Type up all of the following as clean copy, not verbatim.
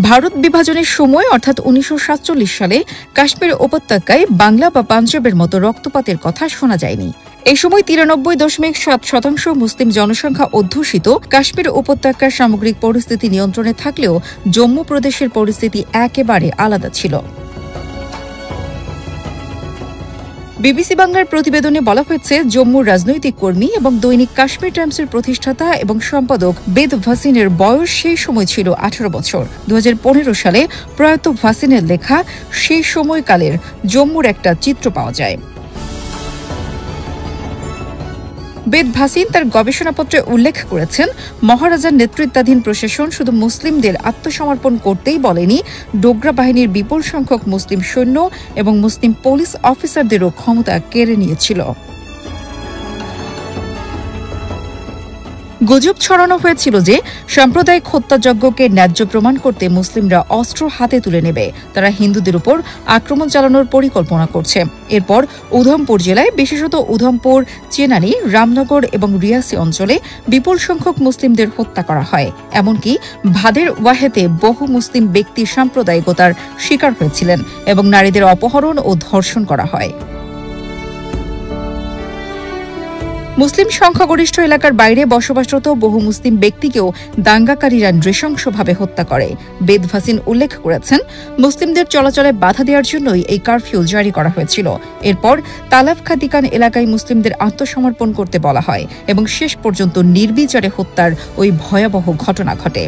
ভারত বিভাজনের সময় অর্থাৎ ১৯৪৭ সালে কাশ্মীর উপত্যকায় বাংলা বা পাঞ্জাবের মতো রক্তপাতের কথা শোনা যায়নি। এই সময় ৯৩.৭% মুসলিম জনসংখ্যা অধ্যুষিত কাশ্মীর উপত্যকার সামগ্রিক পরিস্থিতি নিয়ন্ত্রণে থাকলেও জম্মু প্রদেশের পরিস্থিতি একেবারে আলাদা ছিল। বিবিসি বাংলার প্রতিবেদনে বলা হয়েছে, জম্মুর রাজনৈতিক কর্মী এবং দৈনিক কাশ্মীর টাইমসের প্রতিষ্ঠাতা এবং সম্পাদক বেদ ভাসিনের বয়স সেই সময় ছিল ১৮ বছর। ২০১৫ সালে প্রয়াত ভাসিনের লেখা সেই সময়কালের জম্মুর একটা চিত্র পাওয়া যায়। বেদ ভাসিন তার গবেষণাপত্রে উল্লেখ করেছেন, মহারাজার নেতৃত্বাধীন প্রশাসন শুধু মুসলিমদের আত্মসমর্পণ করতেই বলেনি, ডোগরা বাহিনীর বিপুল সংখ্যক মুসলিম সৈন্য এবং মুসলিম পুলিশ অফিসারদেরও ক্ষমতা কেড়ে নিয়েছিল। গুজব ছড়ানো হয়েছিল যে সাম্প্রদায়িক হত্যাযজ্ঞকে ন্যায্য প্রমাণ করতে মুসলিমরা অস্ত্র হাতে তুলে নেবে, তারা হিন্দুদের উপর আক্রমণ চালানোর পরিকল্পনা করছে। এরপর উধমপুর জেলায়, বিশেষত উধমপুর, চেনানি, রামনগর এবং রিয়াসি অঞ্চলে বিপুল সংখ্যক মুসলিমদের হত্যা করা হয়। এমনকি ভাদের ওয়াহেতে বহু মুসলিম ব্যক্তি সাম্প্রদায়িকতার শিকার হয়েছিলেন এবং নারীদের অপহরণ ও ধর্ষণ করা হয়। মুসলিম সংখ্যাগরিষ্ঠ এলাকার বাইরে বসবাসরত বহু মুসলিম ব্যক্তিকেও দাঙ্গাকারীরা নৃশংসভাবে হত্যা করে। বেদ ভাসিন উল্লেখ করেছেন, মুসলিমদের চলাচলে বাধা দেওয়ার জন্যই এই কারফিউ জারি করা হয়েছিল। এরপর তালাব খাদিকান এলাকায় মুসলিমদের আত্মসমর্পণ করতে বলা হয় এবং শেষ পর্যন্ত নির্বিচারে হত্যার ওই ভয়াবহ ঘটনা ঘটে।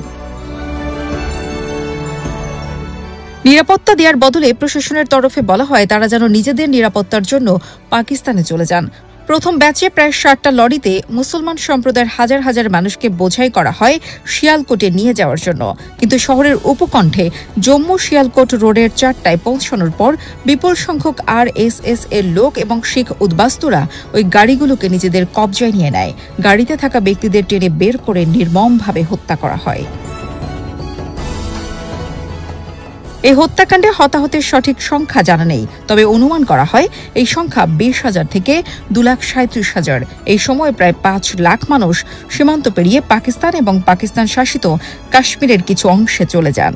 নিরাপত্তা দেওয়ার বদলে প্রশাসনের তরফে বলা হয়, তারা যেন নিজেদের নিরাপত্তার জন্য পাকিস্তানে চলে যান। প্রথম ব্যাচে প্রায় ৬০টা লরিতে মুসলমান সম্প্রদায়ের হাজার হাজার মানুষকে বোঝাই করা হয় শিয়ালকোটে নিয়ে যাওয়ার জন্য। কিন্তু শহরের উপকণ্ঠে জম্মু শিয়ালকোট রোডের ৪টায় পৌঁছানোর পর বিপুল সংখ্যক RSS এর লোক এবং শিখ উদ্বাস্তুরা ওই গাড়িগুলোকে নিজেদের কবজায় নিয়ে নেয়। গাড়িতে থাকা ব্যক্তিদের টেনে বের করে নির্মমভাবে হত্যা করা হয়। এই হত্যাকাণ্ডে হতাহতের সঠিক সংখ্যা জানা নেই, তবে অনুমান করা হয় এই সংখ্যা ২০,০০০ থেকে ২,৩৭,০০০। এই সময় প্রায় ৫ লাখ মানুষ সীমান্ত পেরিয়ে পাকিস্তান এবং পাকিস্তান শাসিত কাশ্মীরের কিছু অংশে চলে যান।